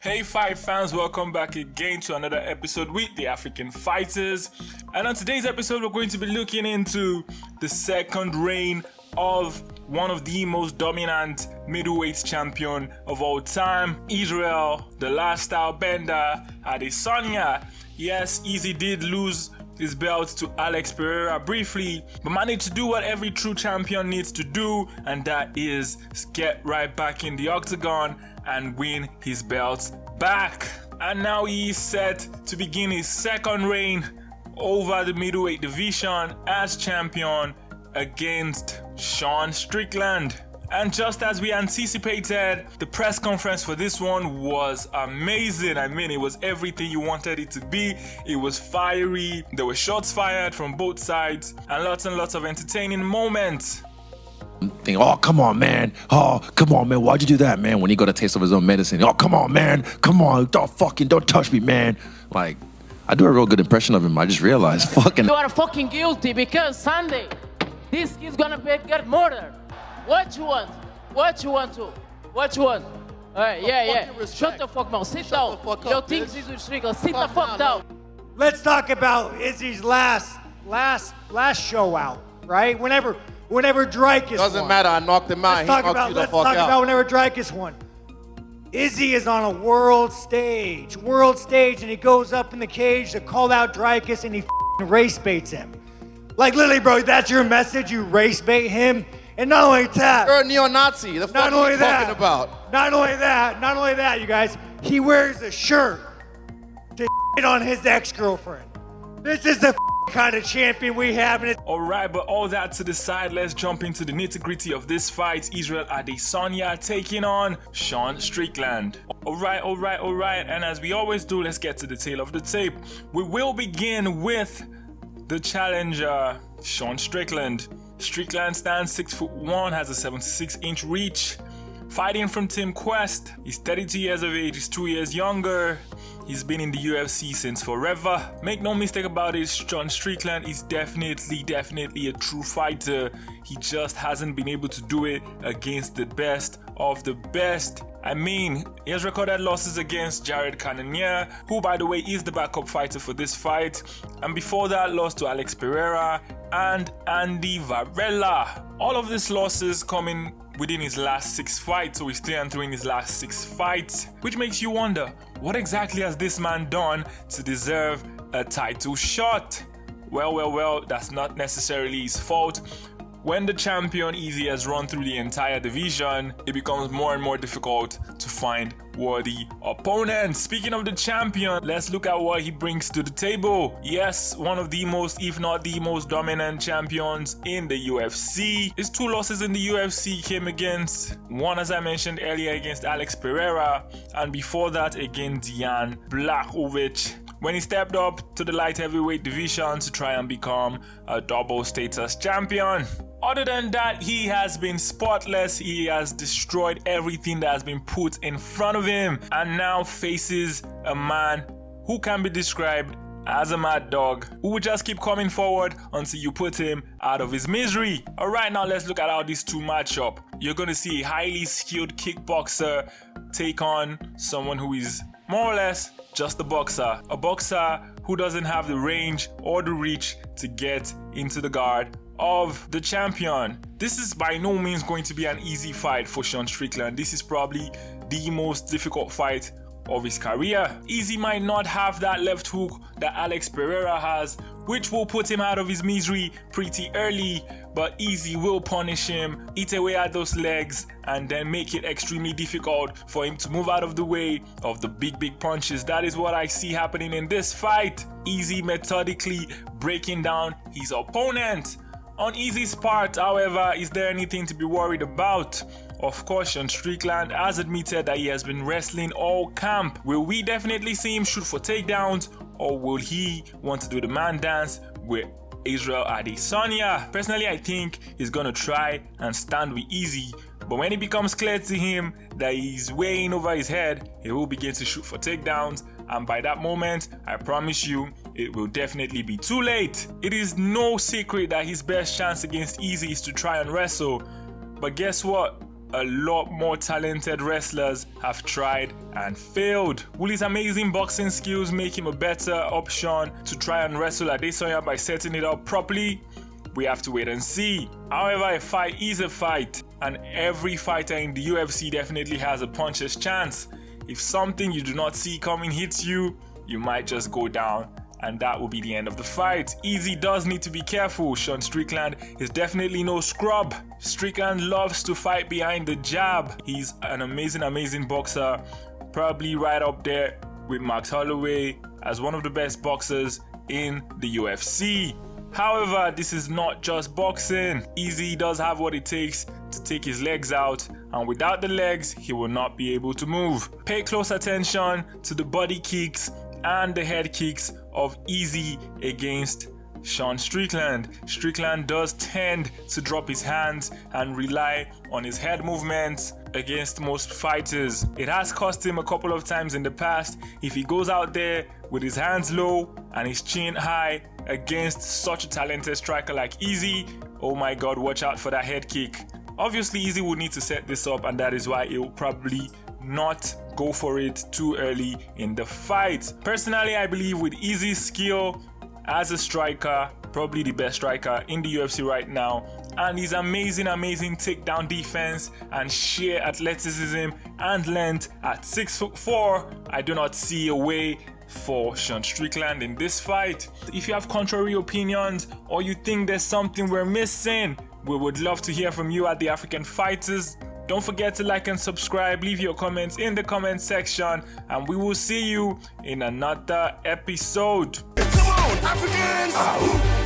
Hey fight fans, welcome back again to another episode with the African Fighters. And on today's episode, we're going to be looking into the second reign of one of the most dominant middleweight champion of all time, Israel, the last style bender, Adesanya. Yes, Easy did lose his belt to Alex Pereira briefly, but managed to do what every true champion needs to do, and that is get right back in the octagon and win his belts back. And now he is set to begin his second reign over the middleweight division as champion against Sean Strickland. And just as we anticipated, the press conference for this one was amazing. I mean, it was everything you wanted it to be. It was fiery. There were shots fired from both sides and lots of entertaining moments. Think, oh, come on, man. Oh, come on, man. Why'd you do that, man? When he got a taste of his own medicine. Oh, come on, man. Come on. Don't touch me, man. Like, I do a real good impression of him. I just realized, fucking. You are fucking guilty because Sunday, this kid's gonna get murdered. What you want? What you want? All right, yeah. Shut the fuck mouth. Sit down. Yo, things is with Strickland. Sit the fuck down. Let's talk about Izzy's last show out, right? Whenever Dreykus Doesn't won. matter, I knocked him out. Let's talk about whenever Dreykus won. Izzy is on a world stage, and he goes up in the cage to call out Dreykus, and he race baits him. Like, literally, bro, that's your message? You race bait him? And not only that, You're a neo-Nazi. The fuck are you talking about? Not only that, you guys, he wears a shirt to on his ex-girlfriend. This is the kind of champion we have. Alright, but all that to the side, let's jump into the nitty-gritty of this fight. Israel Adesanya taking on Sean Strickland. Alright, and as we always do, let's get to the tail of the tape. We will begin with the challenger, Sean Strickland. Strickland stands 6'1", has a 76-inch reach. Fighting from Team Quest. He's 32 years of age, he's 2 years younger. He's been in the UFC since forever. Make no mistake about it, Sean Strickland is definitely a true fighter. He just hasn't been able to do it against the best of the best. I mean, he has recorded losses against Jared Cannonier, who by the way is the backup fighter for this fight, and before that lost to Alex Pereira and Andy Varela. All of these losses coming within his last 6 fights, so he's 3-3 in his last 6 fights, which makes you wonder, what exactly has this man done to deserve a title shot? Well, that's not necessarily his fault. When the champion Easy has run through the entire division, it becomes more and more difficult to find worthy opponents. Speaking of the champion, let's look at what he brings to the table. Yes, one of the most, if not the most dominant champions in the UFC. His 2 losses in the UFC came against, one as I mentioned earlier against Alex Pereira, and before that against Jan Blachowicz, when he stepped up to the light heavyweight division to try and become a double status champion. Other than that, he has been spotless. He has destroyed everything that has been put in front of him, and now faces a man who can be described as a mad dog, who will just keep coming forward until you put him out of his misery. Alright, now let's look at how these two match up. You're going to see a highly skilled kickboxer take on someone who is more or less just a boxer who doesn't have the range or the reach to get into the guard of the champion. This is by no means going to be an easy fight for Sean Strickland. This is probably the most difficult fight of his career. Easy might not have that left hook that Alex Pereira has, which will put him out of his misery pretty early, but Easy will punish him, eat away at those legs, and then make it extremely difficult for him to move out of the way of the big punches. That is what I see happening in this fight. Easy methodically breaking down his opponent. On Easy's part, however, is there anything to be worried about? Of course, Sean Strickland has admitted that he has been wrestling all camp. Will we definitely see him shoot for takedowns, or will he want to do the man dance with Israel Adesanya? Personally, I think he's gonna try and stand with Easy, but when it becomes clear to him that he's way in over his head, he will begin to shoot for takedowns, and by that moment, I promise you, it will definitely be too late. It is no secret that his best chance against Easy is to try and wrestle, but guess what? a lot more talented wrestlers have tried and failed. Will his amazing boxing skills make him a better option to try and wrestle Adesanya by setting it up properly? We have to wait and see. However, a fight is a fight, and every fighter in the UFC definitely has a puncher's chance. If something you do not see coming hits you, you might just go down, and that will be the end of the fight. Izzy does need to be careful. Sean Strickland is definitely no scrub. Strickland loves to fight behind the jab. He's an amazing boxer, probably right up there with Max Holloway as one of the best boxers in the UFC. However, this is not just boxing. Izzy does have what it takes to take his legs out, and without the legs, he will not be able to move. Pay close attention to the body kicks and the head kicks of Izzy against Sean Strickland. Strickland does tend to drop his hands and rely on his head movements against most fighters. It has cost him a couple of times in the past. If he goes out there with his hands low and his chin high against such a talented striker like Izzy, oh my god, watch out for that head kick. Obviously, Izzy would need to set this up, and that is why he will probably not go for it too early in the fight. Personally, I believe with Izzy's skill as a striker, probably the best striker in the UFC right now, and his amazing takedown defense and sheer athleticism and length at 6'4", I do not see a way for Sean Strickland in this fight. If you have contrary opinions or you think there's something we're missing, we would love to hear from you at The African Fighters. Don't forget to like and subscribe, leave your comments in the comment section, and we will see you in another episode. Come on, Africans!